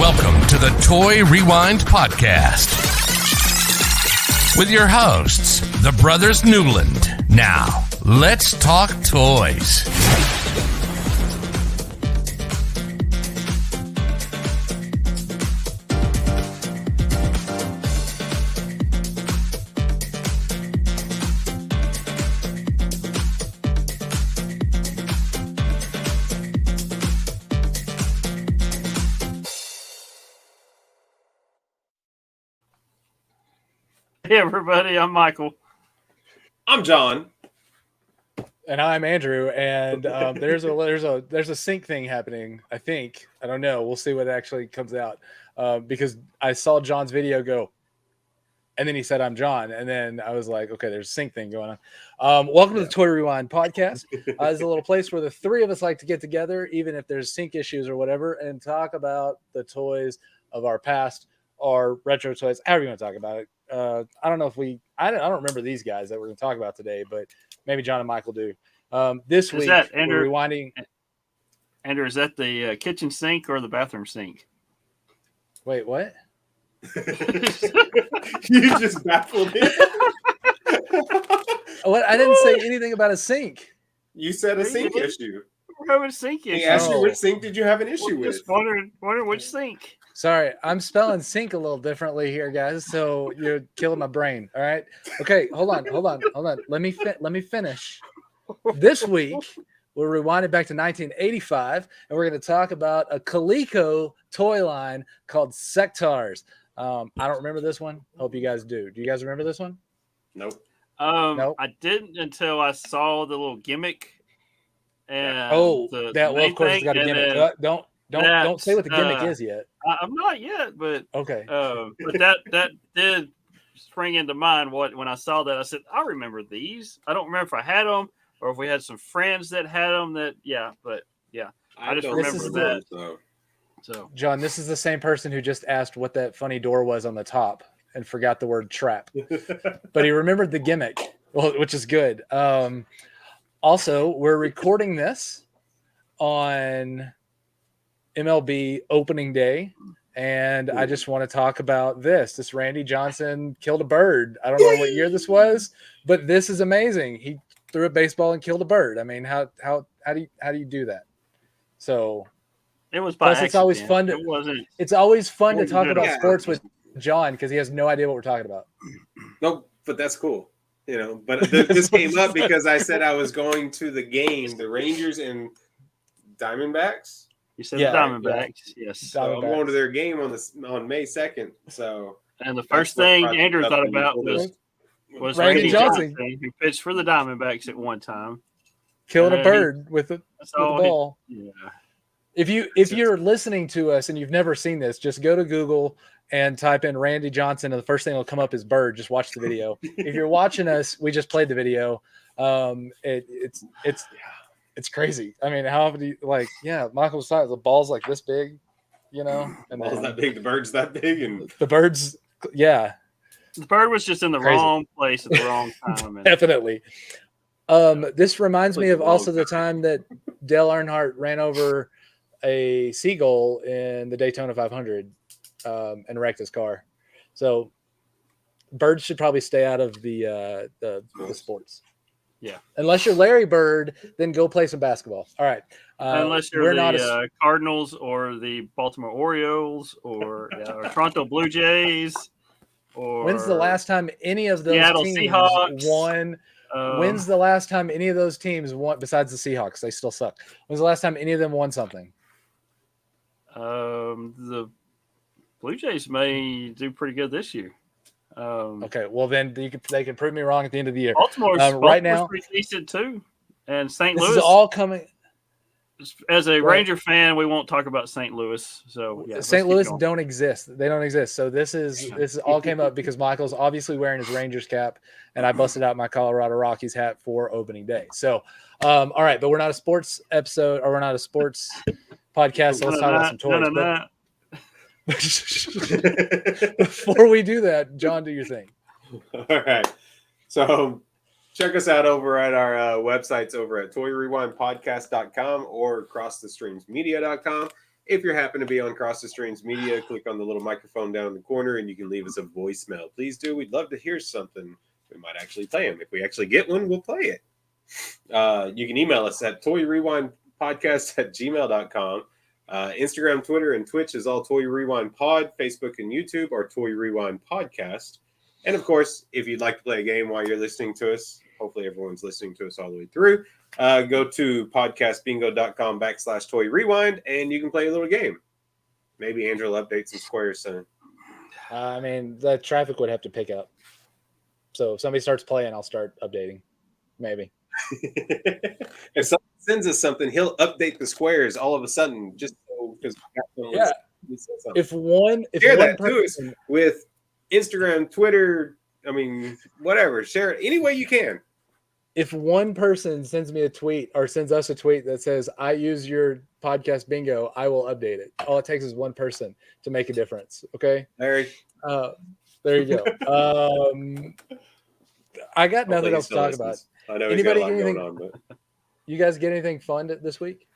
Welcome to the Toy Rewind Podcast with your hosts, the Brothers Newland. Now, let's talk toys. Hey everybody, I'm Michael. I'm John. And I'm Andrew. And there's a sync thing happening. I think. I don't know. We'll see what actually comes out. Because I saw John's video go, and then he said I'm John, and then I was like, okay, there's a sync thing going on. Welcome to the Toy Rewind Podcast. It's a little place where the three of us like to get together, even if there's sync issues or whatever, and talk about the toys of our past or retro toys, however you want to talk about it. I don't know if I don't remember these guys that we're going to talk about today, but maybe John and Michael do. This week, Andrew, we're rewinding. Andrew, is that the kitchen sink or the bathroom sink? Wait, what? You just baffled me. What? I didn't say anything about a sink. You said a sink issue. We're having a sink issue. He asked you which sink did you have an issue with? Just wondering which sink. Sorry, I'm spelling sink a little differently here, guys. So you're killing my brain. All right. Okay, hold on. Let me finish. This week we're rewinded back to 1985, and we're going to talk about a Coleco toy line called Sectaurs. I don't remember this one. Hope you guys do. Do you guys remember this one? Nope. Nope. I didn't until I saw the little gimmick. And of course it's got a gimmick. Don't say what the gimmick is yet. I'm not yet, but okay. But that did spring into mind when I saw that. I said, I remember these. I don't remember if I had them or if we had some friends that had them. I just remember that. So, John, this is the same person who just asked what that funny door was on the top and forgot the word trap, but he remembered the gimmick, which is good. Also, we're recording this on MLB opening day, and I just want to talk about this. This Randy Johnson killed a bird. I don't know what year this was, but this is amazing. He threw a baseball and killed a bird. I mean, how do you do that? So it was by accident. It's always fun to talk about sports with John because he has no idea what we're talking about. No, but that's cool. But this came up because I said I was going to the game, the Rangers and Diamondbacks. You said the Diamondbacks, yes. So I'm going to their game on May 2nd. So, and the first thing Andrew thought about was Randy Johnson, who pitched for the Diamondbacks at one time, killing a bird with the ball. Yeah. If you're listening to us and you've never seen this, just go to Google and type in Randy Johnson, and the first thing that'll come up is bird. Just watch the video. If you're watching us, we just played the video. It's crazy. I mean, how do you Michael's size, the ball's like this big, and the ball's that big, the bird's that big, and the bird's the bird was just in the wrong place at the wrong time. Definitely. This reminds me of also the time that Dale Earnhardt ran over a seagull in the Daytona 500 and wrecked his car. So birds should probably stay out of the sports. Yeah. Unless you're Larry Bird, then go play some basketball. All right. Unless you're the Cardinals or the Baltimore Orioles or Toronto Blue Jays. Or when's the last time any of those Seattle teams Seahawks won? When's the last time any of those teams won, besides the Seahawks? They still suck. When's the last time any of them won something? The Blue Jays may do pretty good this year. Okay, well then they can prove me wrong at the end of the year. Baltimore's right now pretty decent too, and St. This Louis is all coming. As a Ranger fan, we won't talk about St. Louis. So St. Louis don't exist. They don't exist. So this is all came up because Michael's obviously wearing his Rangers cap, and I busted out my Colorado Rockies hat for opening day. So, all right, but we're not a sports episode, or we're not a sports podcast. So let's talk about some toys. Before we do that, John, do your thing. All right. So check us out over at our websites over at toyrewindpodcast.com or acrossthestreamsmedia.com. If you happen to be on Cross the Streams Media, click on the little microphone down in the corner and you can leave us a voicemail. Please do. We'd love to hear something. We might actually play them. If we actually get one, we'll play it. You can email us at toyrewindpodcast@gmail.com. Instagram, Twitter, and Twitch is all Toy Rewind Pod. Facebook and YouTube are Toy Rewind Podcast. And of course, if you'd like to play a game while you're listening to us, hopefully everyone's listening to us all the way through, go to podcastbingo.com/Toy Rewind and you can play a little game. Maybe Andrew will update some squares soon. I mean, the traffic would have to pick up. So if somebody starts playing, I'll start updating. Maybe. If someone sends us something, he'll update the squares all of a sudden, just so because If one share that person, to us with Instagram, Twitter, I mean, whatever. Share it any way you can. if one person sends me a tweet or sends us a tweet that says, I use your podcast bingo, I will update it. All it takes is one person to make a difference. Okay. Larry. There you go. I got nothing else to talk about. I know Anybody he's got a lot get anything, going on, but you guys get anything fun this week?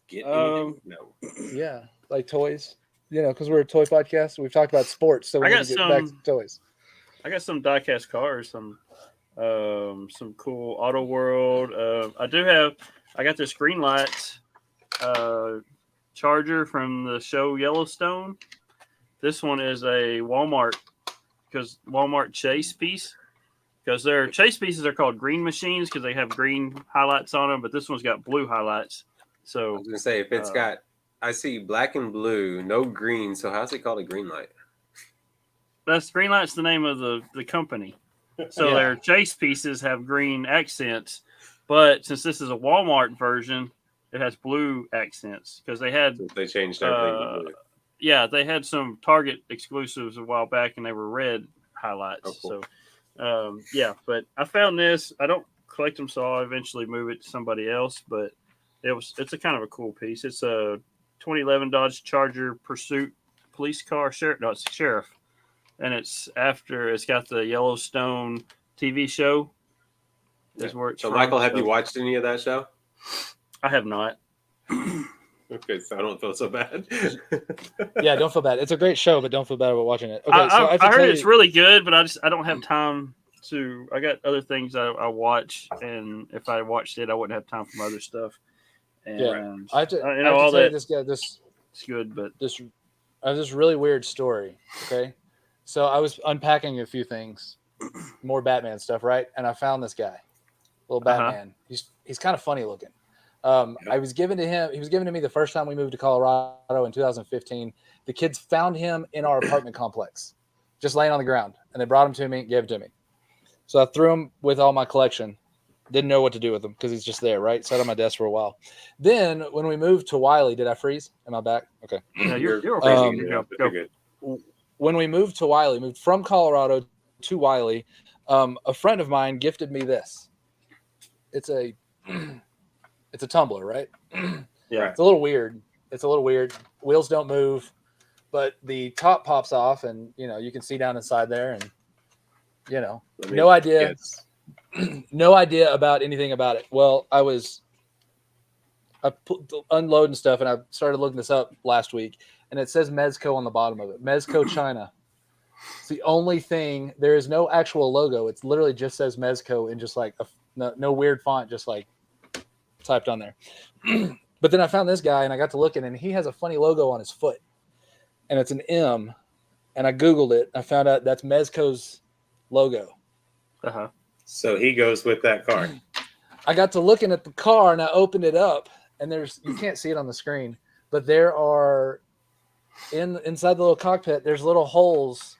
get anything? No. Yeah. Like toys, because we're a toy podcast. We've talked about sports. So we're going to get back to toys. I got some diecast cars, some cool Auto World. I got this green light charger from the show Yellowstone. This one is a Walmart chase piece, because their chase pieces are called green machines because they have green highlights on them, but this one's got blue highlights. So I was gonna say, if it's got, I see black and blue, no green. So how's it called a green light? that's green light's the name of the company. So their chase pieces have green accents, but since this is a Walmart version, it has blue accents because they changed everything to blue. Yeah, they had some Target exclusives a while back, and they were red highlights. Oh, cool. So, but I found this. I don't collect them, so I'll eventually move it to somebody else. But it's a kind of a cool piece. It's a 2011 Dodge Charger Pursuit police car. It's sheriff, and it's got the Yellowstone TV show. Is where it's so from. Michael, have you watched any of that show? I have not. Okay, so I don't feel so bad. Yeah, don't feel bad. It's a great show, but don't feel bad about watching it. Okay, I heard it's really good, but I don't have time to. I got other things I watch, and if I watched it, I wouldn't have time for my other stuff. And I have to all tell you that. This It's good, but I have this really weird story. Okay, so I was unpacking a few things, more Batman stuff, right? And I found this guy, little Batman. He's kind of funny looking. I was given to him. He was given to me the first time we moved to Colorado in 2015. The kids found him in our apartment complex, just laying on the ground, and they brought him to me and gave it to me. So I threw him with all my collection. Didn't know what to do with him because he's just there, right? Sat on my desk for a while. Then when we moved to Wiley, did I freeze? Am I back? Okay. No, you're okay. Go. Good. When we moved to Wiley, moved from Colorado to Wiley, a friend of mine gifted me this. It's a tumbler, right? Yeah. It's a little weird. Wheels don't move, but the top pops off, and you can see down inside there, and no idea about anything about it. Well, I unloading stuff, and I started looking this up last week, and it says Mezco on the bottom of it. Mezco China. It's the only thing. There is no actual logo. It's literally just says Mezco in just like no weird font, just like typed on there. But then I found this guy and I got to looking, and he has a funny logo on his foot, and it's an M, and I Googled it. I found out that's Mezco's logo. So he goes with that car. I got to looking at the car and I opened it up, and you can't see it on the screen, but there are inside the little cockpit, there's little holes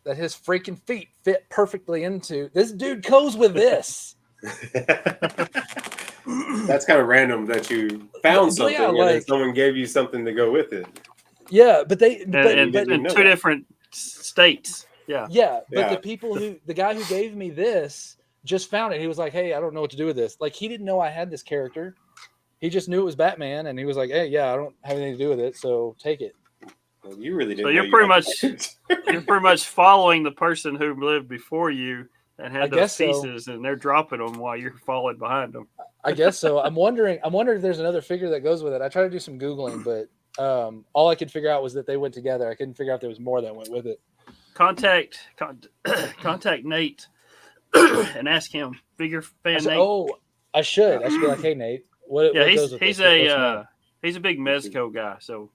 that his freaking feet fit perfectly into. This dude goes with this. That's kind of random that you found something and then someone gave you something to go with it. Yeah, but in two different states. Yeah. Yeah, but the guy who gave me this just found it. He was like, "Hey, I don't know what to do with this." Like, he didn't know I had this character. He just knew it was Batman, and he was like, "Hey, yeah, I don't have anything to do with it, so take it." Well, you really didn't. So you're pretty much following the person who lived before you and had those pieces, and they're dropping them while you're following behind them. I guess so. I'm wondering if there's another figure that goes with it. I tried to do some Googling, but all I could figure out was that they went together. I couldn't figure out if there was more that went with it. Contact Nate and ask him. Figure fan Nate. Oh, I should be like, hey Nate, what goes with he's this? He's a big Mezco guy, so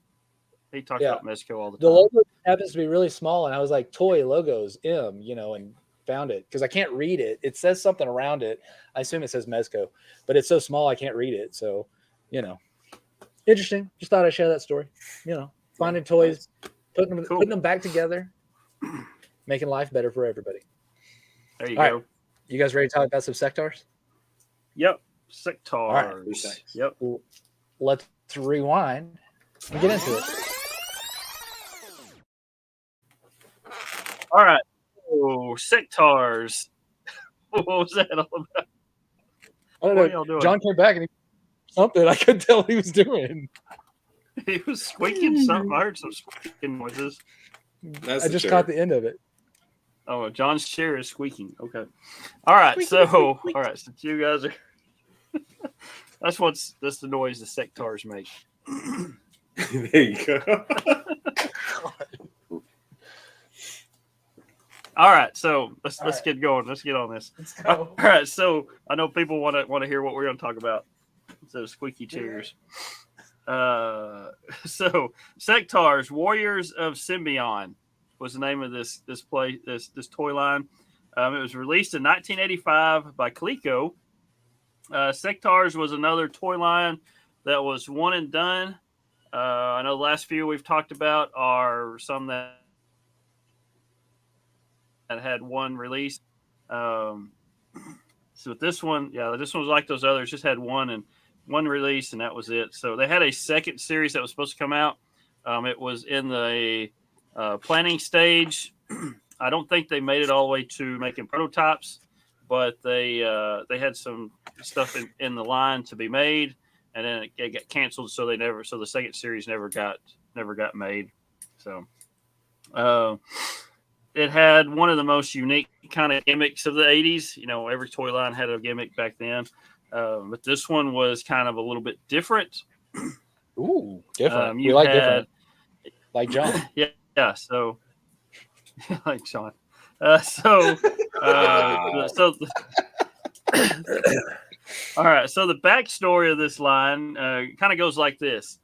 he talks about Mezco all the The time. logo happens to be really small, and I was like, toy logos, and found it because I can't read it. It says something around it. I assume it says Mezco, but it's so small I can't read it. So, interesting. Just thought I'd share that story. Finding toys, putting them back together, making life better for everybody. There you go. Right. You guys ready to talk about some Sectaurs? Yep. Sectaurs. All right. Yep. Well, let's rewind and get into it. All right. Oh, Sectaurs. What was that all about? I don't know. John came back and he something. I couldn't tell what he was doing. He was squeaking something. I heard some squeaking noises. I just caught the end of it. Oh, John's chair is squeaking. Okay. All right. So since you guys are that's the noise the Sectaurs make. There you go. All right, so let's get going. Let's get on this. All right, so I know people want to hear what we're going to talk about. So squeaky chairs. So Sectaurs, Warriors of Symbion was the name of this toy line. It was released in 1985 by Coleco. Sectaurs was another toy line that was one and done. I know the last few we've talked about are some that had one release. So with this one was like those others, just had one release, and that was it. So they had a second series that was supposed to come out. It was in the planning stage. I don't think they made it all the way to making prototypes, but they had some stuff in the line to be made, and then it got canceled. So the second series never got made. So it had one of the most unique kind of gimmicks of the 80s. Every toy line had a gimmick back then. But this one was kind of a little bit different. Ooh, different. We like different. Like John. Yeah. So, like John. All right. So the backstory of this line kind of goes like this.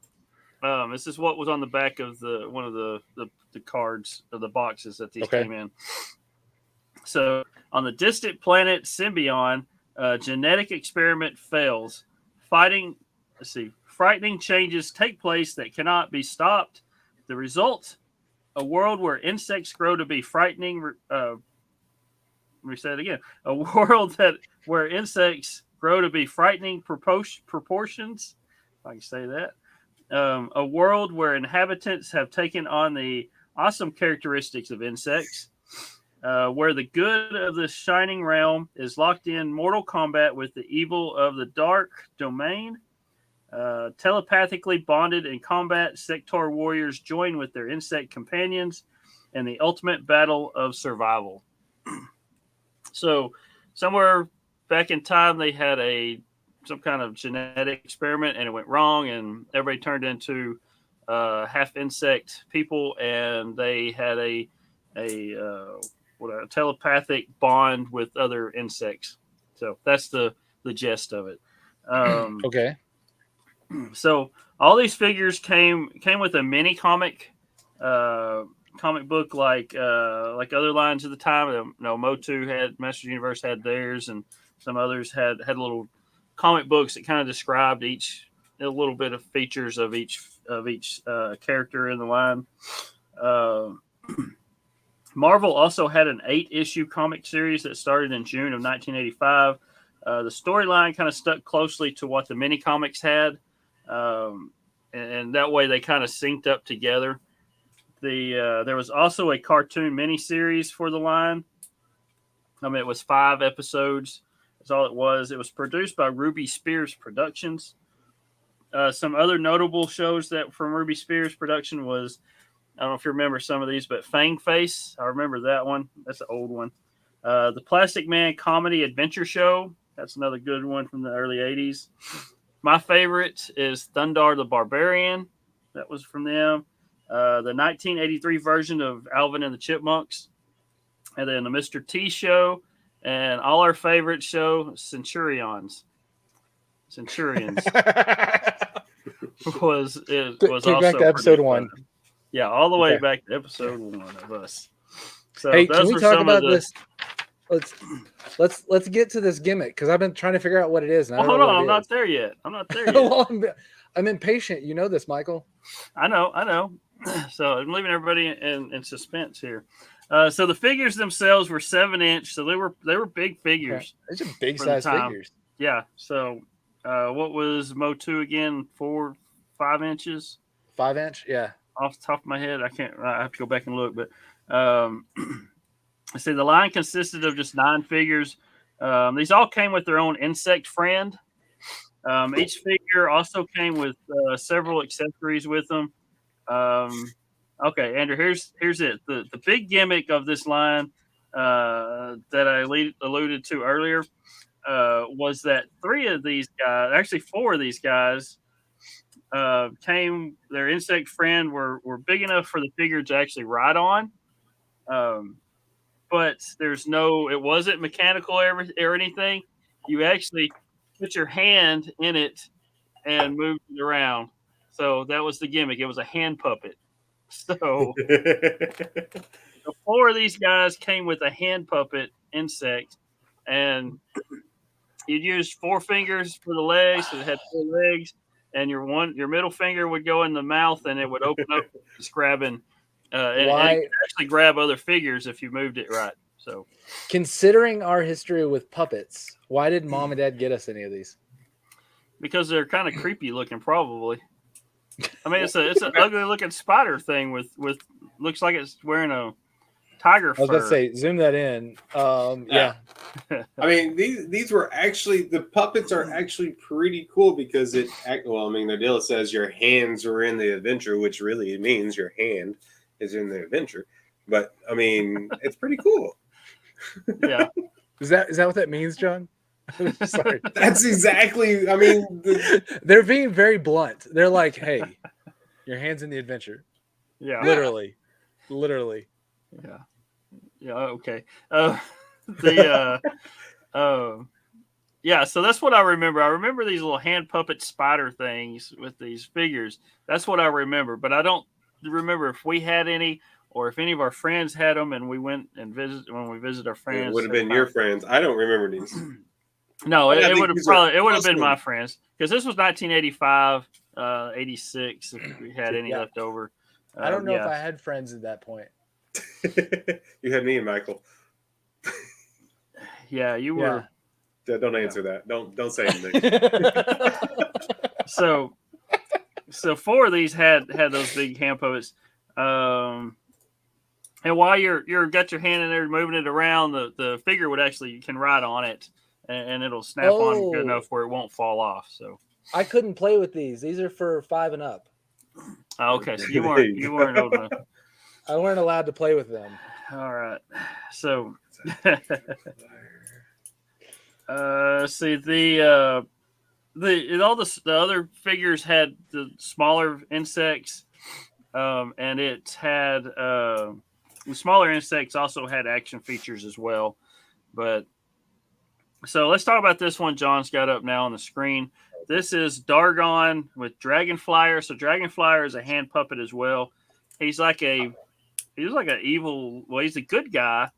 This is what was on the back of one of the cards of the boxes that these came in. So on the distant planet Symbion, genetic experiment fails. Frightening changes take place that cannot be stopped. The result: a world where insects grow to be frightening. Let me say it again. A world where insects grow to be frightening proportions. If I can say that. A world where inhabitants have taken on the awesome characteristics of insects, where the good of the shining realm is locked in mortal combat with the evil of the dark domain. Telepathically bonded in combat, Sectaur warriors join with their insect companions in the ultimate battle of survival. So, somewhere back in time, they had some kind of genetic experiment, and it went wrong, and everybody turned into half insect people, and they had a telepathic bond with other insects. So that's the gist of it. Okay. So all these figures came with a mini comic book like other lines at the time. Motu had Masters Universe had theirs, and some others had little comic books that kind of described a little bit of features of each character in the line. Marvel also had an 8-issue comic series that started in June of 1985. The storyline kind of stuck closely to what the mini comics had, and that way they kind of synced up together. There was also a cartoon miniseries for the line. It was 5 episodes. That's all it was. It was produced by Ruby Spears Productions. Some other notable shows that from Ruby Spears Production was, I don't know if you remember some of these, but Fang Face. I remember that one. That's an old one. The Plastic Man Comedy Adventure Show. That's another good one from the early 80s. My favorite is Thundar the Barbarian. That was from them. The 1983 version of Alvin and the Chipmunks. And then the Mr. T show. And all our favorite show, Centurions. was Take also back to episode 1. Yeah, all the way back to episode 1 of us. So hey, those can we were talk some about of the, this? Let's get to this gimmick because I've been trying to figure out what it is. And I don't hold know on, what I'm it not is. there yet. Well, I'm impatient. You know this, Michael. I know. So I'm leaving everybody in suspense here. So the figures themselves were 7-inch, so they were big figures. Okay. These are big for the size time. figures. Yeah. So what was Mo2 again? 5 inches? 5-inch, yeah. Off the top of my head, I have to go back and look. But I see the line consisted of just 9 figures. These all came with their own insect friend. Each figure also came with several accessories with them. Okay, Andrew, here's it. The big gimmick of this line that I alluded to earlier was that 3 of these guys, actually 4 of these guys, their insect friend were big enough for the figure to actually ride on. But it wasn't mechanical or anything. You actually put your hand in it and moved it around. So that was the gimmick. It was a hand puppet. So 4 of these guys came with a hand puppet insect, and you'd use 4 fingers for the legs, so it had 4 legs, and your middle finger would go in the mouth, and it would open up, just grabbing. And it could actually grab other figures if you moved it right. So, considering our history with puppets, why did Mom and Dad get us any of these? Because they're kind of creepy looking, probably. I mean, it's an ugly looking spider thing with looks like it's wearing a tiger fur. I was going to say, zoom that in. Yeah. I mean, these were actually, the puppets are actually pretty cool because the deal says your hands were in the adventure, which really means your hand is in the adventure. But I mean, it's pretty cool. Yeah. Is that what that means, John? Sorry. That's exactly. I mean, they're being very blunt. They're like, "Hey, your hand's in the adventure." Yeah. Literally. Yeah. Yeah. Okay. Yeah. So that's what I remember. I remember these little hand puppet spider things with these figures. That's what I remember. But I don't remember if we had any or if any of our friends had them, and we went and visited our friends. It would have been your friends. I don't remember these. No, it would have been my friends because this was 1985, 86. If we had any left over, I don't know if I had friends at that point. You had me and Michael. Yeah, you were. Don't answer that. Don't say anything. So 4 of these had those big hand puppets. And while you're got your hand in there moving it around, the figure you can ride on it. And it'll snap on good enough where it won't fall off. So I couldn't play with these. These are for 5 and up. Okay, so you weren't old enough. I weren't allowed to play with them. All right. So see the other figures had the smaller insects, and it had the smaller insects also had action features as well, but. So let's talk about this one John's got up now on the screen. This is Dargon with Dragonflyer. So Dragonflyer is a hand puppet as well. He's like an evil, well, he's a good guy,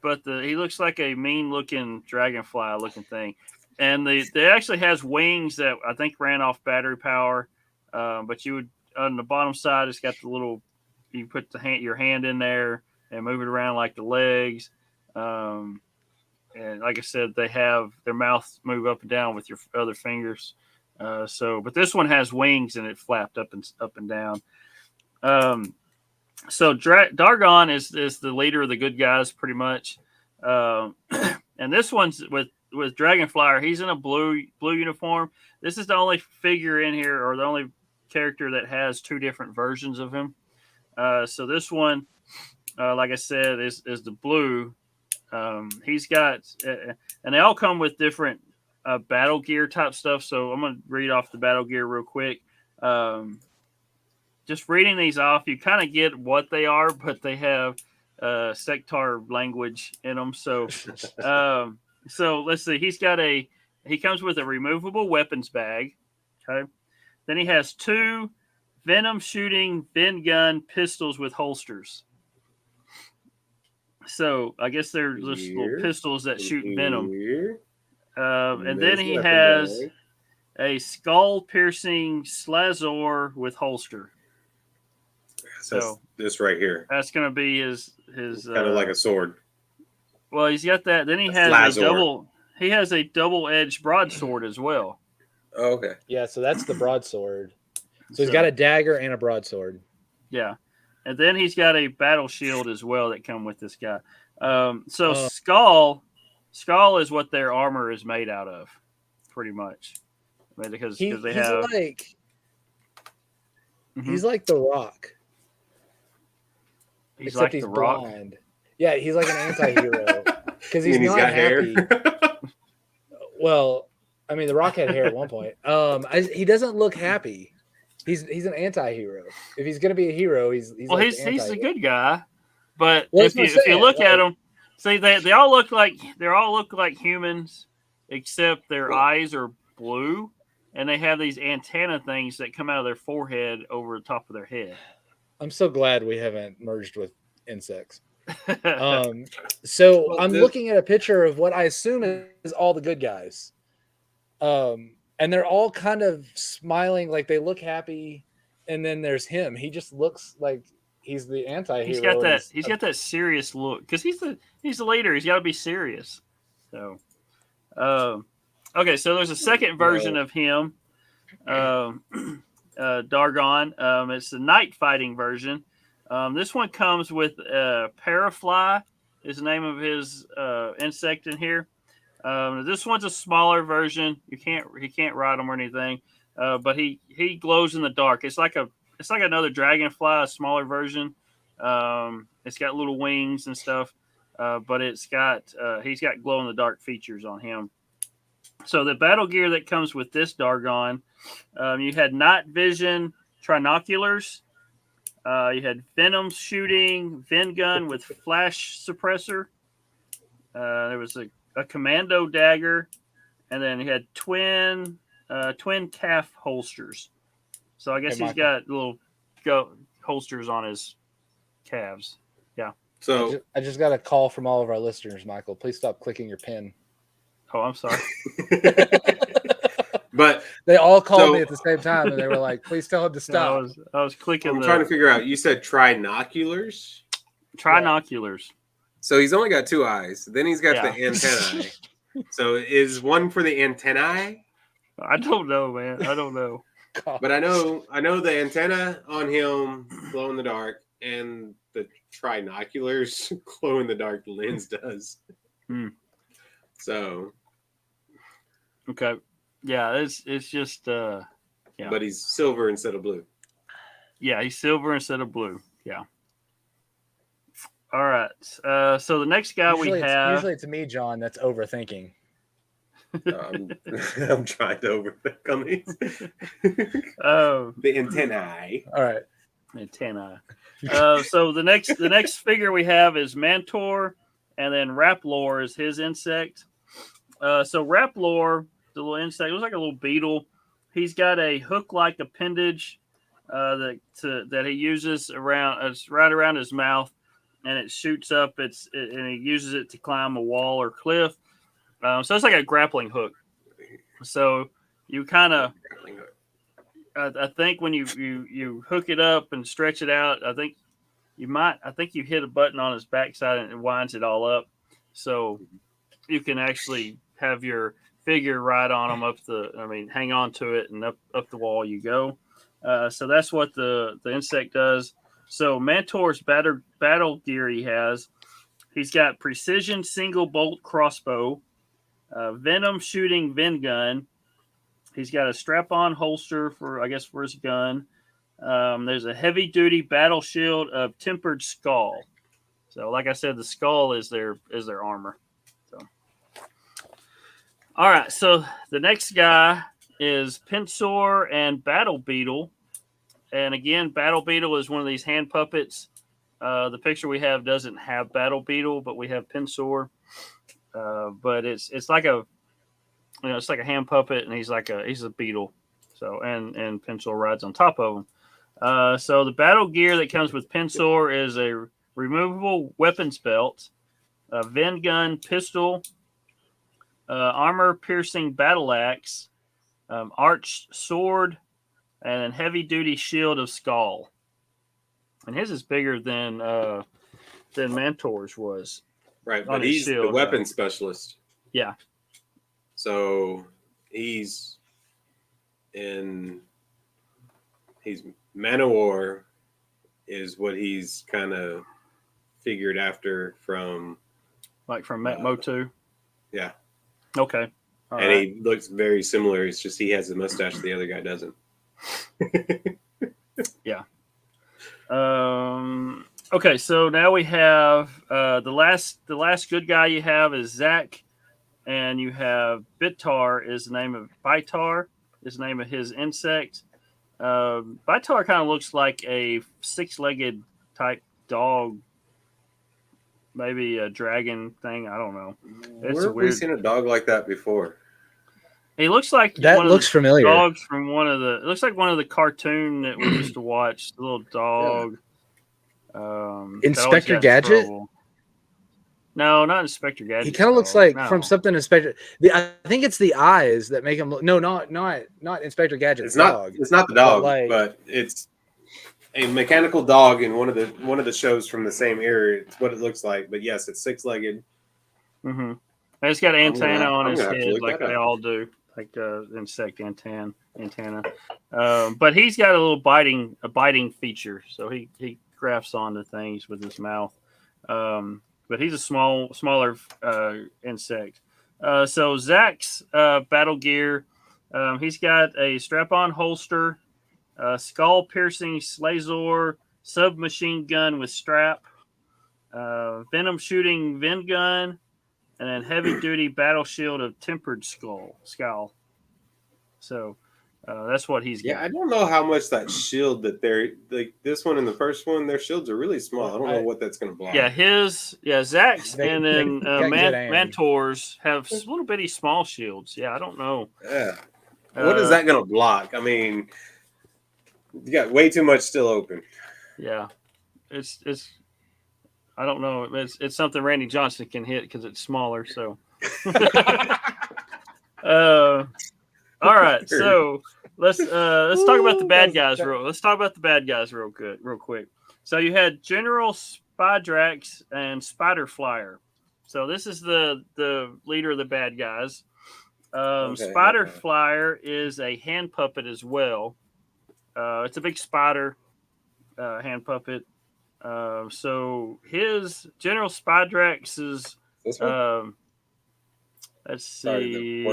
but he looks like a mean looking dragonfly looking thing. And they actually has wings that I think ran off battery power. But you would, on the bottom side, it's got the little, you put your hand in there and move it around like the legs. And like I said, they have their mouth move up and down with your other fingers. But this one has wings and it flapped up and down. So Dargon is the leader of the good guys, pretty much. And this one's with Dragonflyer. He's in a blue uniform. This is the only figure in here, or the only character that has 2 different versions of him. So this one, like I said, is the blue. He's got, and they all come with different battle gear type stuff. So I'm going to read off the battle gear real quick. Just reading these off, you kind of get what they are, but they have Sectaur language in them. So, so let's see. He comes with a removable weapons bag. Okay. Then he has 2 venom shooting Ven gun pistols with holsters. So I guess they're just little pistols that shoot venom. And then he has a skull piercing Slazor with holster. So this right here. That's going to be his kind of like a sword. Well, he's got that. Then he has a double-edged broadsword as well. Oh, okay. Yeah, so that's the broadsword. So he's got a dagger and a broadsword. Yeah. And then he's got a battle shield as well that come with this guy. Skull is what their armor is made out of, pretty much. I mean, because they have like he's like the Rock. He's like the Rock. Blind. Yeah, he's like an anti-hero because he's not happy. Well, I mean, the Rock had hair at one point. He doesn't look happy. He's an anti-hero. If he's gonna be a hero, he's a good guy. But if you look at him, see they all look like humans, except their eyes are blue, and they have these antenna things that come out of their forehead over the top of their head. I'm so glad we haven't merged with insects. So I'm looking at a picture of what I assume is all the good guys. And they're all kind of smiling, like they look happy. And then there's him. He just looks like he's the anti-hero. He's got that serious look because he's the leader. He's got to be serious. So, okay. So there's a second version of him, Dargon. It's the night fighting version. This one comes with Parafly is the name of his insect in here. This one's a smaller version. He can't ride him or anything, but he glows in the dark. It's like another dragonfly, a smaller version. It's got little wings and stuff, but he's got glow in the dark features on him. So the battle gear that comes with this Dargon, you had night vision trinoculars. You had venom shooting Ven gun with flash suppressor. There was a commando dagger, and then he had twin calf holsters. So I guess he's got little holsters on his calves. Yeah. So I just got a call from all of our listeners, Michael. Please stop clicking your pen. Oh, I'm sorry. But they all called me at the same time, and they were like, "Please tell him to stop." I was clicking. I'm trying to figure out. You said trinoculars. Trinoculars. Yeah. So he's only got 2 eyes. Then he's got the antennae. So is one for the antennae? I don't know, man. I don't know. But I know the antenna on him glow in the dark, and the trinoculars glow in the dark lens does. So okay. Yeah, it's just But he's silver instead of blue. Yeah, he's silver instead of blue. Yeah. All right. So the next guy usually it's me, John, that's overthinking. I'm trying to overthink on these. The antennae. All right. Antennae. So the next figure we have is Mantor, and then Raplor is his insect. So Raplor, the little insect, looks like a little beetle. He's got a hook-like appendage that he uses right around his mouth, and it shoots up. And he uses it to climb a wall or cliff. So it's like a grappling hook. So you kind of, I think when you hook it up and stretch it out, I think you hit a button on his backside and it winds it all up. So you can actually have your figure ride on them hang on to it and up the wall you go. So that's what the insect does. So Mantor's battle gear he's got precision single bolt crossbow, venom shooting Ven gun. He's got a strap-on holster for his gun. There's a heavy-duty battle shield of tempered skull. So, like I said, the skull is their armor. So, all right. So the next guy is Pinsor and Battle Beetle, and again, Battle Beetle is one of these hand puppets. The picture we have doesn't have Battle Beetle, but we have Pinsor. But it's like a it's like a hand puppet, and he's a beetle. So and Pinsor rides on top of him. So the battle gear that comes with Pinsor is a removable weapons belt, a Ven gun pistol, armor-piercing battle axe, arched sword, and a heavy-duty shield of skull. And his is bigger than Mantor's was. Right, but he's shield, the weapon specialist. Yeah. So he's Manowar is what he's kind of figured after from Motu. Yeah. Okay. All and right. He looks very similar. It's just he has the mustache the other guy doesn't. Yeah. Okay, so now we have the last good guy you have is Zach, and you have Bitar is the name of Bitar is the name of his insect. Bitar kind of looks like a 6-legged type dog, maybe a dragon thing. I don't know. Where have we seen a dog like that before? He looks like that looks familiar. Dogs from it looks like one of the cartoon that we used to watch. The little dog. Yeah. Inspector Gadget. No, not Inspector Gadget. He kind of looks like from something Inspector. I think it's the eyes that make him look. No, not Inspector Gadget. It's not the dog, but it's a mechanical dog in one of the shows from the same era. It's what it looks like. But yes, it's 6-legged. Mm-hmm. And it's got an antenna on his head, like they all do, like insect antenna. But he's got a little biting feature, so he grafts onto things with his mouth. But he's a smaller insect. So Zach's battle gear, he's got a strap-on holster, skull-piercing Slazor submachine gun with strap, venom-shooting Ven gun, and then heavy-duty battle shield of tempered scowl. So that's what he's got. Yeah, I don't know how much that shield that they're like this one and the first one, their shields are really small. I don't know what that's going to block. Yeah, Zach's and then Mantor's have little bitty small shields. Yeah, I don't know. Yeah. What is that going to block? I mean, you got way too much still open. Yeah. It's I don't know. It's something Randy Johnson can hit because it's smaller, so all right, so let's talk about the bad guys real quick. So you had General Spidrax and Spider Flyer. So this is the leader of the bad guys. Spider Flyer is a hand puppet as well. It's a big spider hand puppet. So his General Spidrax's let's see.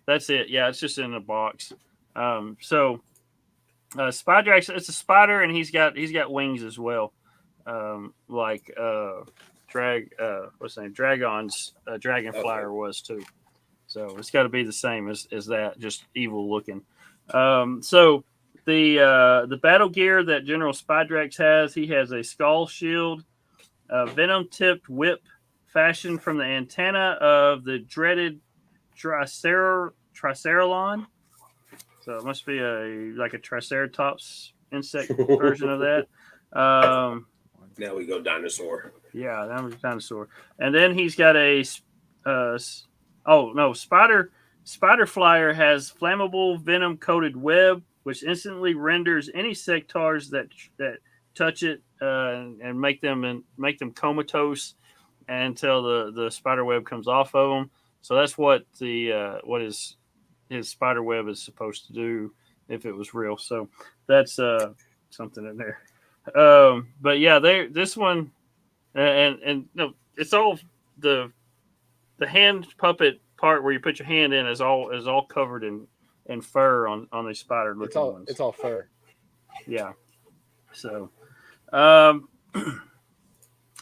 That's it. Yeah, it's just in a box. So Spidrax, it's a spider, and he's got wings as well, like what's the name? Dragon's Dragonflyer was too. So it's got to be the same as that, just evil looking. So the battle gear that General Spidrax has, he has a skull shield, venom tipped whip fashioned from the antenna of the dreaded Triceralon. So it must be like a Triceratops insect version of that. Now we go dinosaur. Yeah, that was dinosaur. And then he's got a Spider Flyer has flammable venom coated web, which instantly renders any Sectaurs that touch it and make them comatose until the spider web comes off of them. So that's what his spider web is supposed to do if it was real. So that's something in there. But yeah, this one and no, it's all the hand puppet part where you put your hand in is all covered in fur on these spider looking ones. It's all fur. Yeah. So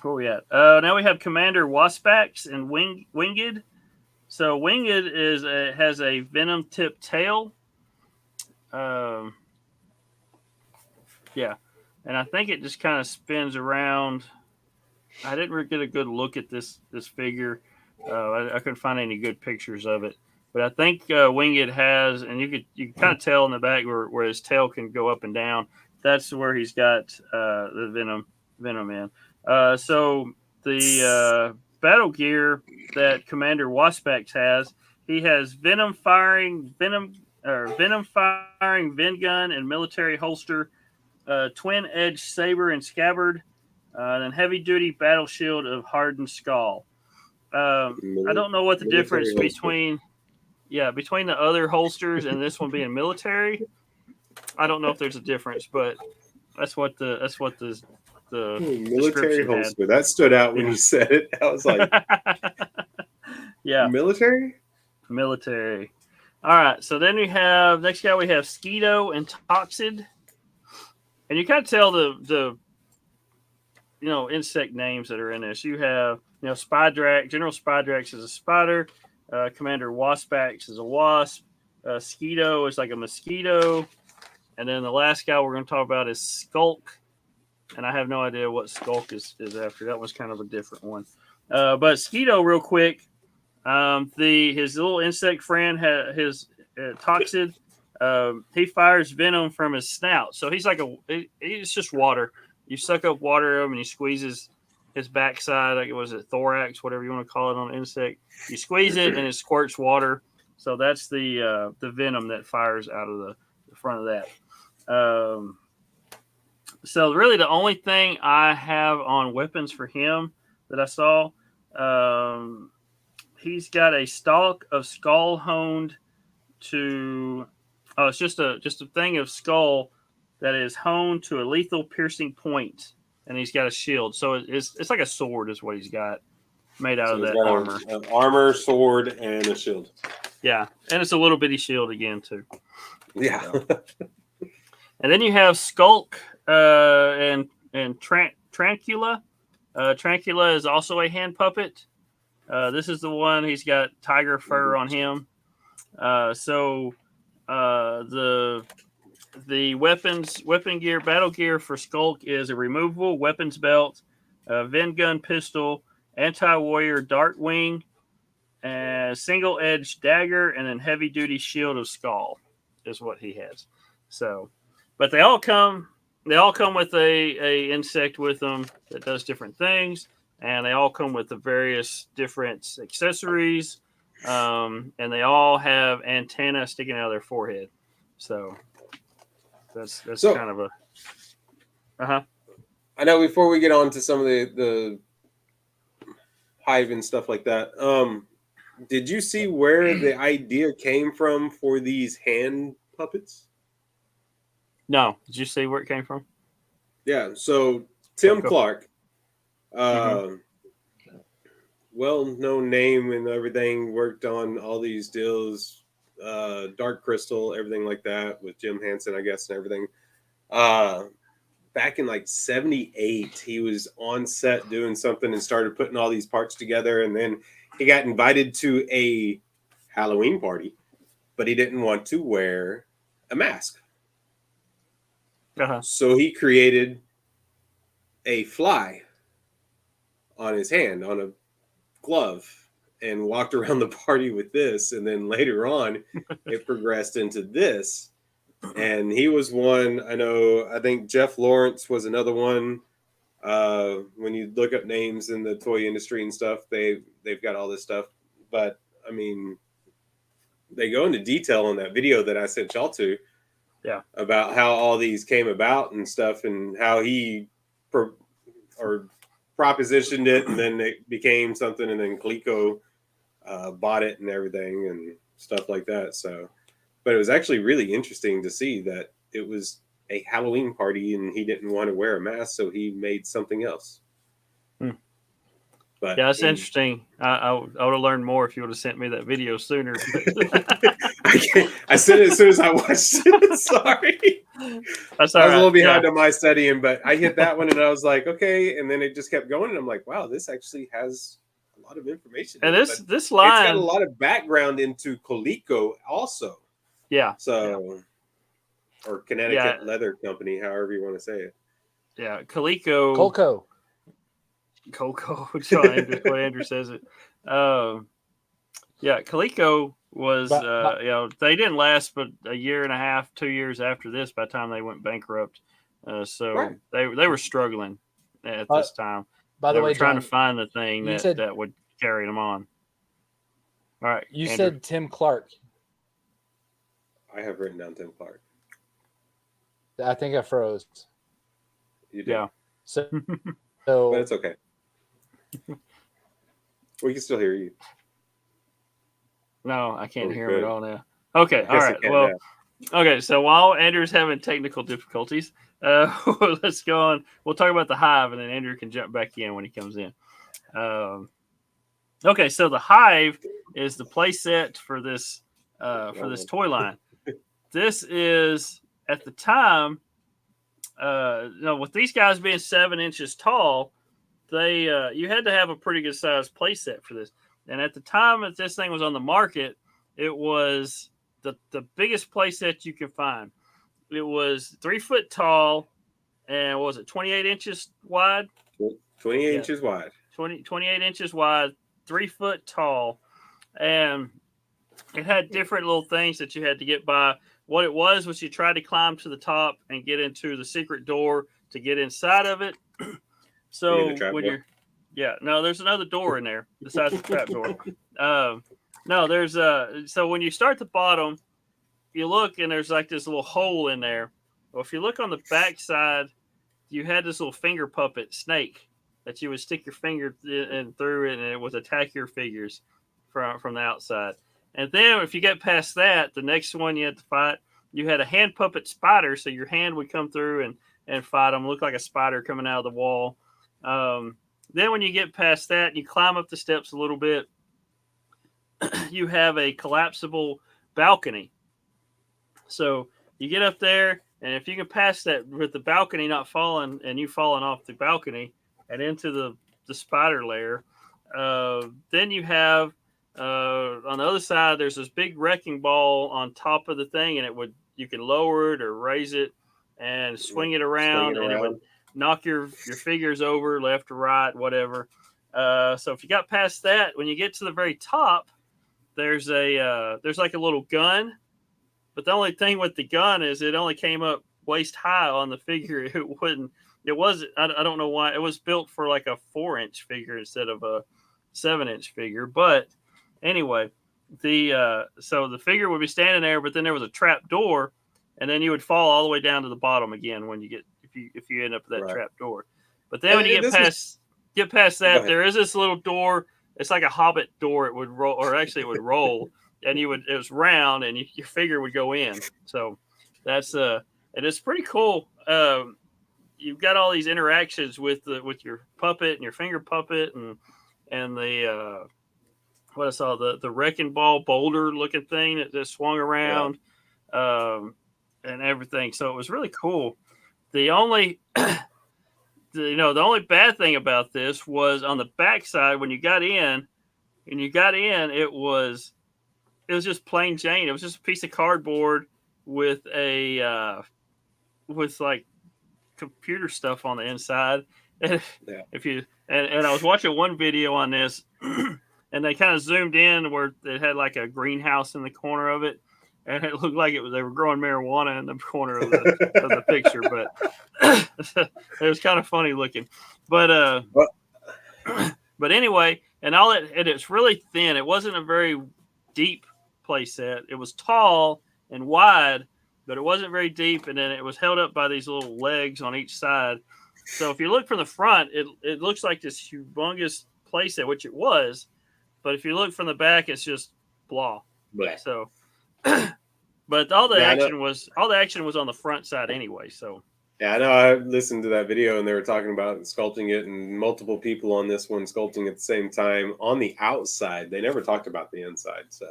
Where we at? Now we have Commander Waspax and Winged. So Winged has a venom tipped tail. Yeah, and I think it just kind of spins around. I didn't get a good look at this figure. I couldn't find any good pictures of it, but I think Winged has, and you can kind of tell in the back where his tail can go up and down. That's where he's got the venom in. So the battle gear that Commander Waspax has, he has venom firing Vin gun and military holster, twin edge saber and scabbard, then heavy duty battle shield of hardened skull. I don't know what the difference between the other holsters and this one being military. I don't know if there's a difference, but that's what the military holster that stood out when you said it. I was like, yeah, military. All right, so then we have Skeeto and Toxid, and you kind of tell the insect names that are in this. You have Spidrax. General Spidrax is a spider. Commander Waspax is a wasp. Skeeto is like a mosquito. And then the last guy we're going to talk about is Skulk. And I have no idea what Skulk is after. That was kind of a different one. But Skeeto, real quick, his little insect friend, his Toxid, he fires venom from his snout. So he's he's just water. You suck up water him and he squeezes his backside, like was it thorax, whatever you want to call it on an insect. You squeeze it and it squirts water. So that's the venom that fires out of the front of that. So really the only thing I have on weapons for him that I saw, he's got a stalk of skull honed to. Oh, it's just a thing of skull that is honed to a lethal piercing point, and he's got a shield. So it's like a sword is what he's got made out of that armor. An armor, sword, and a shield. Yeah, and it's a little bitty shield again too. Yeah. And then you have Skulk and Trancula. Trancula is also a hand puppet. This is the one, he's got tiger fur on him. The weapon gear, battle gear for Skulk is a removable weapons belt, a Vin gun pistol, anti-warrior dart wing, and single edge dagger, and then heavy duty shield of skull is what he has. So, but they all come with a insect with them that does different things, and they all come with the various different accessories, and they all have antenna sticking out of their forehead. So that's kind of a I know before we get on to some of the hive and stuff like that, did you see where the idea came from for these hand puppets? No. Did you see where it came from? Yeah. So Tim Clark, well-known name and everything, worked on all these deals, Dark Crystal, everything like that with Jim Henson, I guess, and everything. Back in like 78, he was on set doing something and started putting all these parts together. And then he got invited to a Halloween party, but he didn't want to wear a mask. So he created a fly on his hand, on a glove, and walked around the party with this. And then later on, it progressed into this. And he was one. I think Jeff Lawrence was another one. When you look up names in the toy industry and stuff, they've got all this stuff. But I mean, they go into detail on that video that I sent y'all to, about how all these came about and stuff, and how he propositioned it, and then it became something, and then Coleco bought it and everything and stuff like that. So. But it was actually really interesting to see that it was a Halloween party and he didn't want to wear a mask, so he made something else. But yeah, that's interesting. I would have learned more if you would have sent me that video sooner. as soon as I watched it. Sorry. That's I all was a little right. behind on my studying, but I hit that one and I was like, okay. And then it just kept going. And I'm like, wow, this actually has a lot of information. And in it. this But it's line, got a lot of background into Coleco also. yeah. So, or Connecticut Leather Company, however you want to say it. Yeah, Coleco. Coleco. John Andrew says it. Yeah, Coleco was, they didn't last but a year and a half, 2 years after this by the time they went bankrupt. So they were struggling at this time. By the way, they were trying John, to find the thing that would carry them on. All right. You Andrew. said Tim Clark. I have written down Tim Clark. I think I froze. You did. Yeah. So but it's okay. We can still hear you. No, I can't hear him at all now. Okay. All right. Well, now. Okay. So while Andrew's having technical difficulties, let's go on. We'll talk about the Hive, and then Andrew can jump back in when he comes in. Okay. So the Hive is the play set for this toy line. This is at the time, with these guys being 7 inches tall, you had to have a pretty good sized play set for this. And at the time that this thing was on the market, it was the biggest play set you can find. It was 3 foot tall, and what was it, 28 inches wide? 28 inches wide. 28 inches wide, 3 foot tall, and it had different little things that you had to get by. What it was you tried to climb to the top and get into the secret door to get inside of it. So when you're, there's another door in there besides the trap door. So when you start the bottom, you look and there's like this little hole in there. Well, if you look on the back side, you had this little finger puppet snake that you would stick your finger in through it, and it would attack your figures from the outside. And then if you get past that, the next one you had to fight, you had a hand puppet spider, so your hand would come through and fight them, look like a spider coming out of the wall. Then when you get past that, you climb up the steps a little bit, you have a collapsible balcony. So you get up there, and if you can pass that with the balcony not falling and you falling off the balcony and into the spider lair, then you have on the other side, there's this big wrecking ball on top of the thing, and you can lower it or raise it and swing it around, and it would knock your figures over left or right, whatever. So if you got past that, when you get to the very top, there's like a little gun, but the only thing with the gun is it only came up waist high on the figure. I don't know why it was built for like a 4-inch figure instead of a 7-inch figure, but anyway, so the figure would be standing there, but then there was a trap door, and then you would fall all the way down to the bottom again when you get if you end up with that trap door. But then when you get past that, there is this little door. It's like a Hobbit door. It would roll, or actually it would roll, and it was round, and your figure would go in. So that's and it's pretty cool. You've got all these interactions with your puppet and your finger puppet and the what I saw, the wrecking ball boulder looking thing that just swung around, and everything. So it was really cool. The only the only bad thing about this was on the backside when you got in, it was just plain Jane. It was just a piece of cardboard with with like computer stuff on the inside. And if you and I was watching one video on this, and they kind of zoomed in where it had like a greenhouse in the corner of it, and it looked like they were growing marijuana in the corner of the picture. But it was kind of funny looking. But anyway, and it's really thin. It wasn't a very deep play set. It was tall and wide, but it wasn't very deep. And then it was held up by these little legs on each side. So if you look from the front, it looks like this humongous play set, which it was. But if you look from the back, it's just blah. So, but all the action was on the front side anyway. So yeah, I know. I listened to that video, and they were talking about sculpting it, and multiple people on this one sculpting at the same time on the outside. They never talked about the inside. So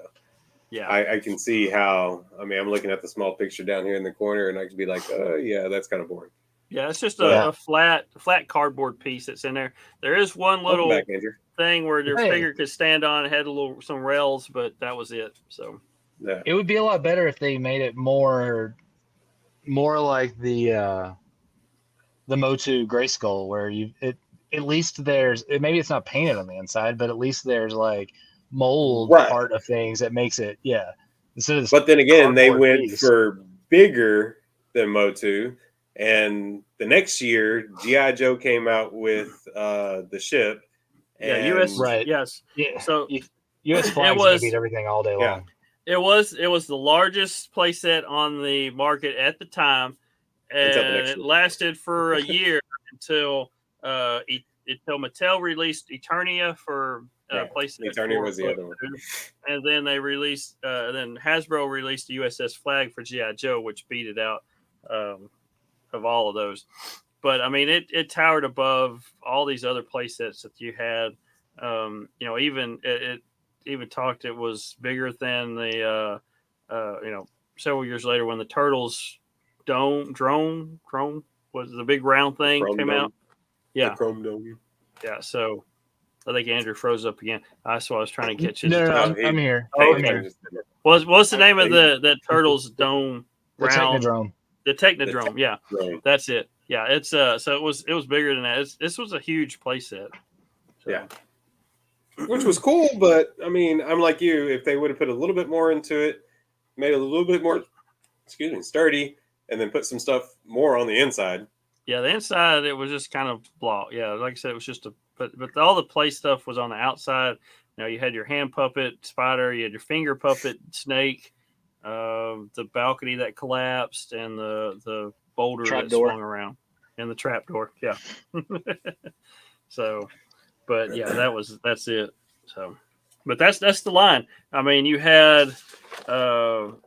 Yeah. I can see how. I mean, I'm looking at the small picture down here in the corner, and I can be like, oh yeah, that's kind of boring. Yeah, it's just a flat cardboard piece that's in there. There is one Welcome little back, Andrew. thing where your figure could stand on. It had some rails, but that was it. So Yeah. It would be a lot better if they made it more like the Motu Grayskull, where at least there's maybe it's not painted on the inside, but at least there's like mold part of things that makes it instead of this. But then again, they went piece. for bigger than Motu, and the next year GI Joe came out with the ship. And US yes. Yeah. So US flags beat everything all day long. It was the largest playset on the market at the time, and it lasted for a year until Mattel released Eternia for playset. Eternia was the other one, and then they released. Then Hasbro released the USS Flag for GI Joe, which beat it out of all of those. But I mean, it towered above all these other playsets that you had. Even it talked it was bigger than the several years later when the Turtles drone was the big round thing came out. Yeah, the Chrome Dome. Yeah, so I think Andrew froze up again. That's what I was trying to catch his attention. I'm here. I'm here. What's the name of the Turtles dome? The Technodrome. The Technodrome. Yeah, that's it. Yeah, it's so it was bigger than that. This was a huge playset. So. Yeah. Which was cool, but I mean, I'm like you. If they would have put a little bit more into it, made it a little bit more, sturdy, and then put some stuff more on the inside. Yeah, the inside it was just kind of blah. Yeah, like I said, it was just but all the play stuff was on the outside. You had your hand puppet spider, you had your finger puppet snake, the balcony that collapsed, and the boulder that swung around, and the trap door. Yeah. So. But yeah, that's it. So, but that's the line. I mean, you had 4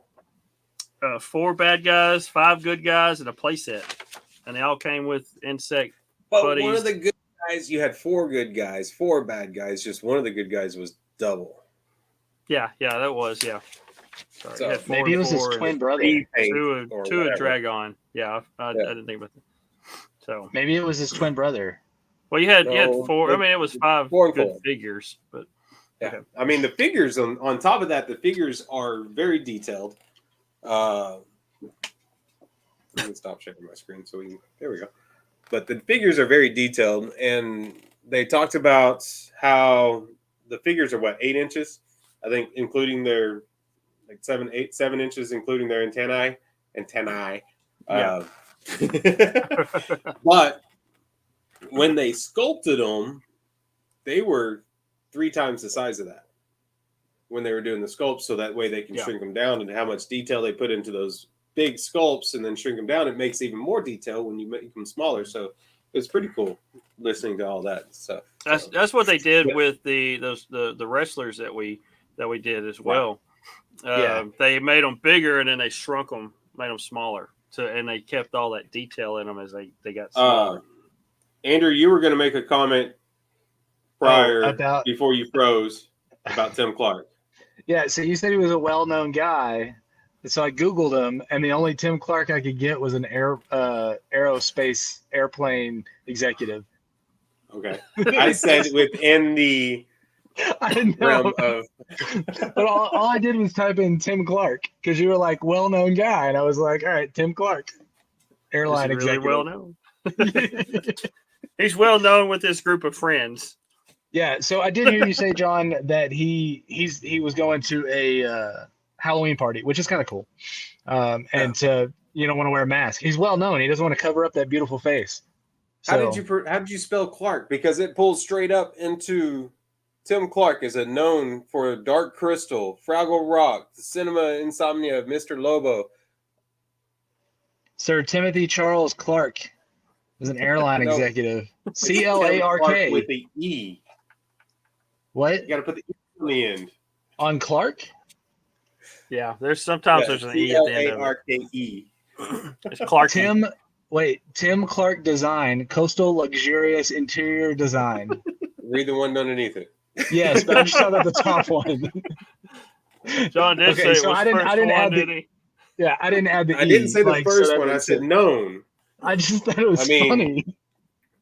bad guys, 5 good guys, and a playset, and they all came with insect buddies. One of the good guys, you had 4 good guys, 4 bad guys. Just one of the good guys was double. Yeah, that was Sorry, so maybe it was his twin brother. Two a Dragon. Yeah, I didn't think about that. So maybe it was his twin brother. Well, you had 4. I mean, it was 5 good figures, but okay. I mean, the figures on top of that, the figures are very detailed. Let me stop sharing my screen there we go. But the figures are very detailed, and they talked about how the figures are 8 inches, I think, including their 7 inches, including their antennae. Yeah. But when they sculpted them, they were 3 times the size of that when they were doing the sculpts, so that way they can shrink them down, and how much detail they put into those big sculpts and then shrink them down, it makes even more detail when you make them smaller. So it's pretty cool listening to all that stuff. That's what they did with the wrestlers that we did as well. They made them bigger and then they shrunk them, made them smaller. And they kept all that detail in them as they got smaller. Andrew, you were going to make a comment before you froze about Tim Clark. Yeah, so you said he was a well-known guy. So I Googled him, and the only Tim Clark I could get was an aerospace airplane executive. Okay. I said within the realm of... But all I did was type in Tim Clark, because you were like, well-known guy. And I was like, all right, Tim Clark, airline executive. Really well-known. He's well known with this group of friends. Yeah, so I did hear you say, John, that he was going to a Halloween party, which is kind of cool. And you don't want to wear a mask. He's well known. He doesn't want to cover up that beautiful face. So, how did you spell Clark? Because it pulls straight up into Tim Clark is known for Dark Crystal, Fraggle Rock, the Cinema Insomnia of Mr. Lobo. Sir Timothy Charles Clark was an airline executive. C-L-A-R-K. With the E. What? You got to put the E on the end. On Clark? Yeah, there's an E at the end of it. C-L-A-R-K-E. It's Clark. Tim Clark Design, Coastal Luxurious Interior Design. Read the one underneath it. Yes, but I'm just talking about the top one. John did say it was I didn't first add one, the didn't he? Yeah, I didn't add the I didn't E, say the like, so first that one. I makes said sense. known. I just thought it was I mean, funny.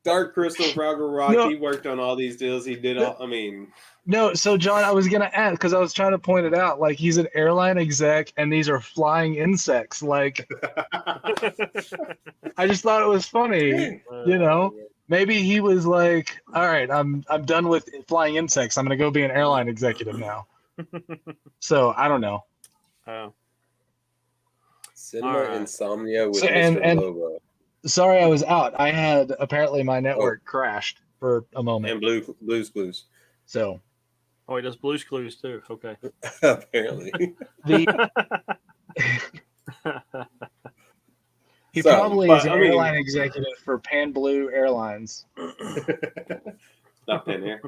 Dark Crystal, Fraggle Rock. No. He worked on all these deals. He did all. I mean, No, so John, I was gonna add because I was trying to point it out. Like he's an airline exec, and these are flying insects. Like I just thought it was funny. You know, maybe he was like, "All right, I'm done with flying insects. I'm gonna go be an airline executive now." So I don't know. Oh. Cinema All right. Insomnia with So, Mr. and Lobo sorry, I was out. I had apparently my network crashed for a moment. and Blues Clues. So Oh, he does Blue's Clues too. Okay. Apparently, the he So, probably but, is an I mean- airline executive for Pan Blue Airlines. not Pen Air.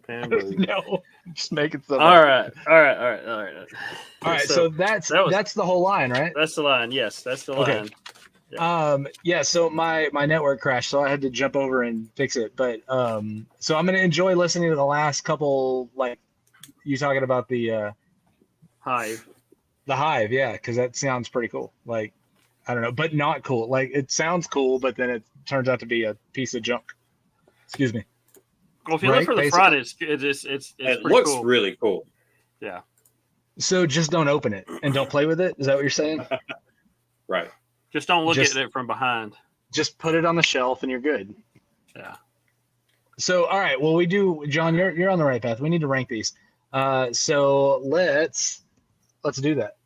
Pan Blue. No, just make it so. All right. All right. So that's the whole line, right? That's the line. Yes, that's the Okay. line. Yeah, so my network crashed, so I had to jump over and fix it. But so I'm gonna enjoy listening to the last couple, like you talking about the Hive. Hive, yeah, because that sounds pretty cool. Like I don't know, but not cool. Like it sounds cool, but then it turns out to be a piece of junk. Excuse me. Well, if you Right, look for the front, it's It pretty looks cool. really cool. Yeah. So just don't open it and don't play with it. Is that what you're saying? Right. Just don't look Just- at it from behind. Just put it on the shelf and you're good. Yeah. So all right, well we do, John. You're on the right path. We need to rank these. So let's do that.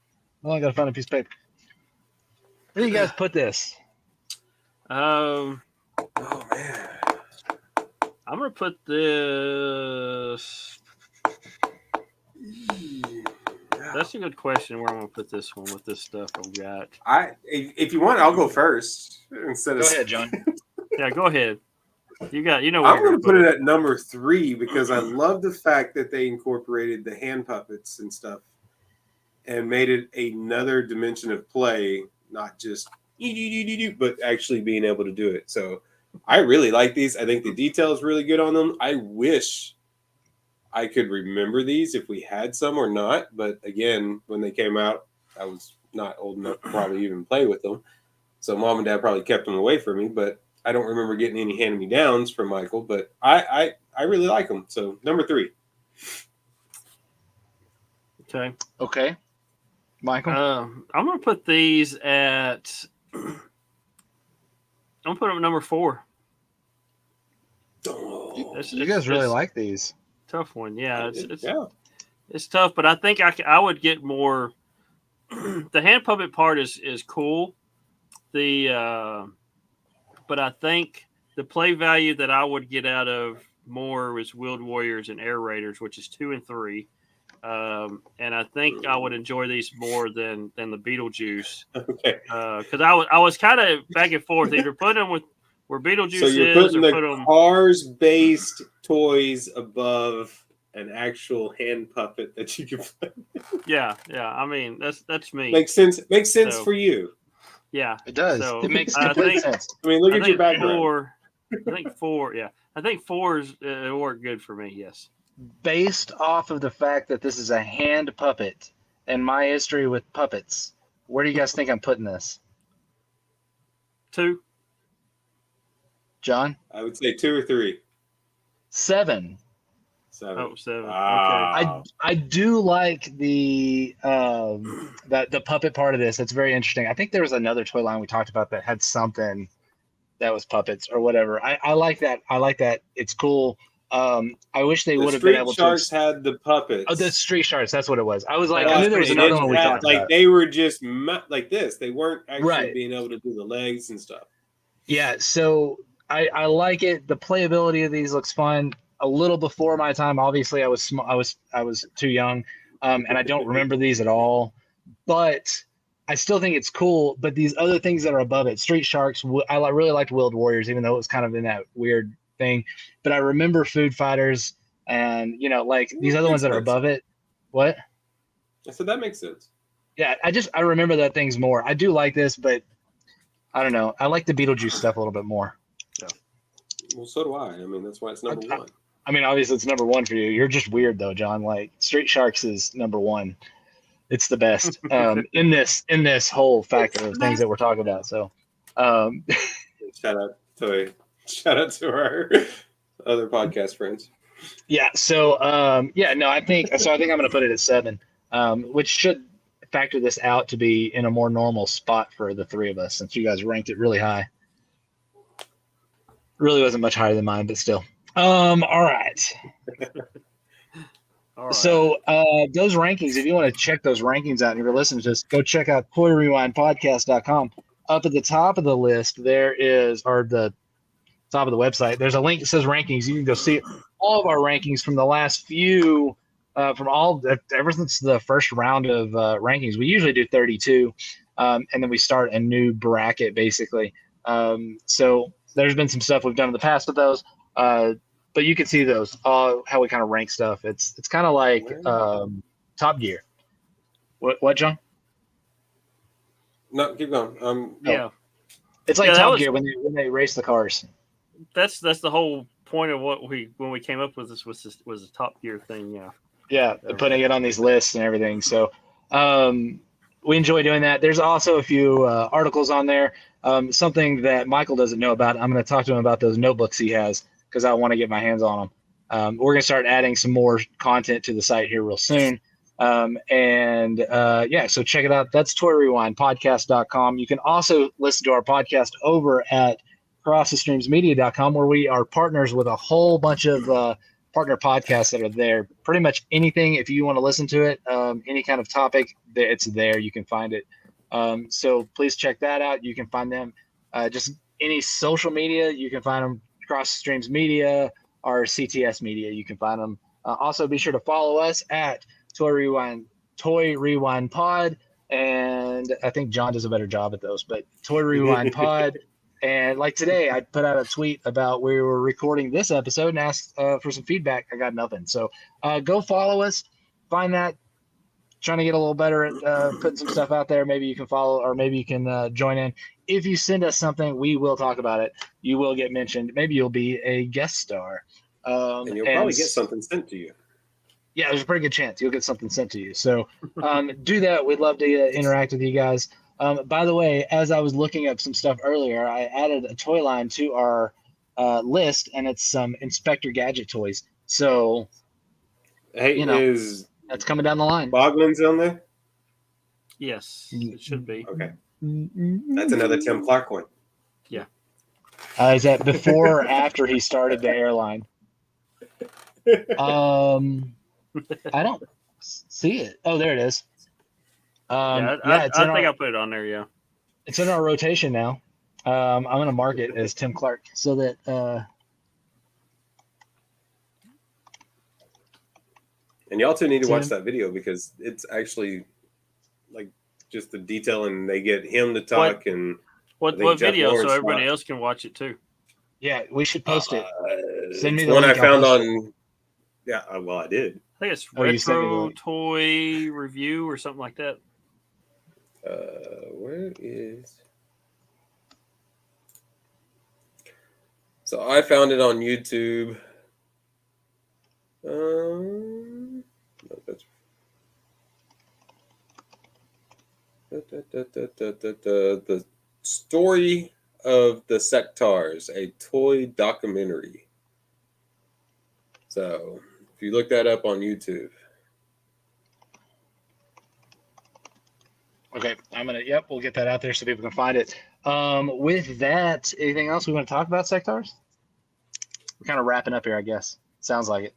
Well, I gotta find a piece of paper. Where do you guys put this? Um, Oh man. I'm gonna put this. That's a good question. Where I'm gonna put this one with this stuff I've got. If you want, I'll go first instead of. Go ahead, John. Yeah, go ahead. You know. I'm Where going to put it at number 3 because I love the fact that they incorporated the hand puppets and stuff, and made it another dimension of play, not just but actually being able to do it. So I really like these. I think the detail is really good on them. I wish I could remember these if we had some or not. But again, when they came out, I was not old enough to probably even play with them. So mom and dad probably kept them away from me. But I don't remember getting any hand-me-downs from Michael. But I really like them. So number 3. Okay. Michael. I'm gonna put these at. I'm gonna put them at number 4. You guys really like these. Tough one. Yeah, Yeah. it's tough, but I think I would get more. The hand puppet part is cool. But I think the play value that I would get out of more is Wheeled Warriors and Air Raiders, which is 2 and 3. And I think I would enjoy these more than the Beetlejuice. Okay. Because I was kind of back and forth, either put them with where Beetlejuice So you're is, putting or the put them. cars-based toys above an actual hand puppet that you can play. Yeah. I mean, that's me. Makes sense. Makes sense So- for you. Yeah, It does. So, it makes I complete think- sense. I mean, look I at your think background. I think 4. Yeah, I think 4 is it worked good for me. Yes. Based off of the fact that this is a hand puppet and my history with puppets, where do you guys think I'm putting this? 2. John? I would say 2 or 3. 7. 7. Oh, 7. Okay. Wow. I do like the puppet part of this. It's very interesting. I think there was another toy line we talked about that had something that was puppets or whatever. I like that. I like that. It's cool. I wish they would The have been Street able Sharks to. had the puppets. Oh, the Street Sharks. That's what it was. I was like, Yeah, I knew there was they another didn't one we have, talked like about. they were just like this. They weren't actually Right. being able to do the legs and stuff. Yeah, so I like it. The playability of these looks fun. A little before my time. Obviously, I was I was too young, and I don't remember these at all. But I still think it's cool. But these other things that are above it, Street Sharks, really liked Wheeled Warriors, even though it was kind of in that weird thing. But I remember Food Fighters, and like these other ones that are above it. What? I said that makes sense. Yeah, I remember that things more. I do like this, but I don't know. I like the Beetlejuice stuff a little bit more. Well, so do I. I mean, that's why it's number 1. I mean, obviously it's number one for you. You're just weird though, John. Like Street Sharks is number one. It's the best in this whole factor of things that we're talking about. So, shout out to our other podcast friends. yeah. So, no, I think I'm going to put it at 7, which should factor this out to be in a more normal spot for the three of us, since you guys ranked it really high. Really wasn't much higher than mine, but still. All right. All right. So those rankings, if you want to check those rankings out and you're listening to us, go check out toyrewindpodcast.com. Up at the top of the list, or the top of the website, there's a link that says rankings. You can go see all of our rankings from the last few, ever since the first round of rankings. We usually do 32, and then we start a new bracket, basically. So there's been some stuff we've done in the past with those. But you can see those, how we kind of rank stuff. It's kind of like Top Gear. What, John? No, keep going. Yeah, it's like Top Gear when they race the cars. That's the whole point of when we came up with this was a Top Gear thing. Yeah. Yeah, putting it on these lists and everything. So we enjoy doing that. There's also a few articles on there. Something that Michael doesn't know about. I'm going to talk to him about those notebooks he has, because I want to get my hands on them. We're going to start adding some more content to the site here real soon. So check it out. That's toyrewindpodcast.com. You can also listen to our podcast over at crossthestreamsmedia.com, where we are partners with a whole bunch of partner podcasts that are there. Pretty much anything, if you want to listen to it, any kind of topic, it's there. You can find it. So please check that out. You can find them just any social media. You can find them Cross Streams Media or CTS Media. You can find them. Also, be sure to follow us at Toy Rewind Pod, and I think John does a better job at those. But Toy Rewind Pod, and like today, I put out a tweet about we were recording this episode and asked for some feedback. I got nothing. So go follow us. Find that. Trying to get a little better at putting some stuff out there. Maybe you can follow, or maybe you can join in. If you send us something, we will talk about it. You will get mentioned. Maybe you'll be a guest star. And you'll probably get something sent to you. Yeah, there's a pretty good chance you'll get something sent to you. So do that. We'd love to interact with you guys. By the way, as I was looking up some stuff earlier, I added a toy line to our list, and it's some Inspector Gadget toys. So, hey, is that's coming down the line. Bogman's on there? Yes, it should be. Okay. That's another Tim Clark one. Yeah. Is that before or after he started the airline? I don't see it. Oh, there it is. I think I'll put it on there. Yeah. It's in our rotation now. I'm going to mark it as Tim Clark so that. And y'all two need to watch that video, because it's actually like just the detail, and they get him to talk what video, so everybody else can watch it too. Yeah, we should post it. Send me the one link. I found on. Yeah, well, I did. I think it's Retro Toy Review or something like that. Where is? So I found it on YouTube. No, that's the story of the Sectaurs, a toy documentary. So if you look that up on YouTube. Okay, we'll get that out there so people can find it. With that, anything else we want to talk about, Sectaurs? We're kind of wrapping up here, I guess. Sounds like it.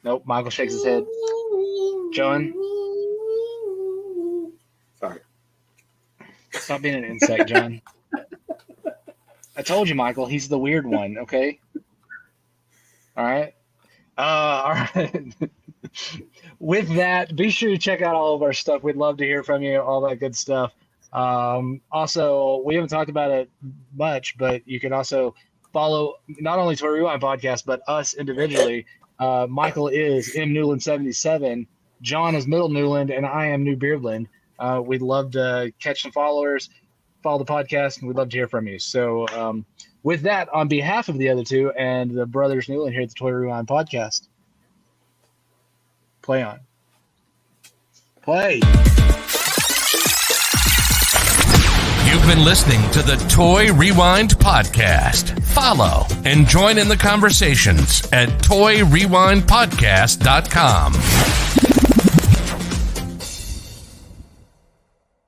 Nope, Michael shakes his head. John? Sorry. Stop being an insect, John. I told you, Michael, he's the weird one, okay? All right. All right. With that, be sure to check out all of our stuff. We'd love to hear from you, all that good stuff. Also, we haven't talked about it much, but you can also follow not only Toy Rewind Podcast, but us individually. Michael is M Newland 77, John is Middle Newland, and I am New Beardland. We'd love to catch some followers. follow the podcast, and we'd love to hear from you. So with that, on behalf of the other two and the brothers Newland here at the Toy Rewind podcast, play on. Play. You've been listening to the Toy Rewind podcast. Follow and join in the conversations at toyrewindpodcast.com.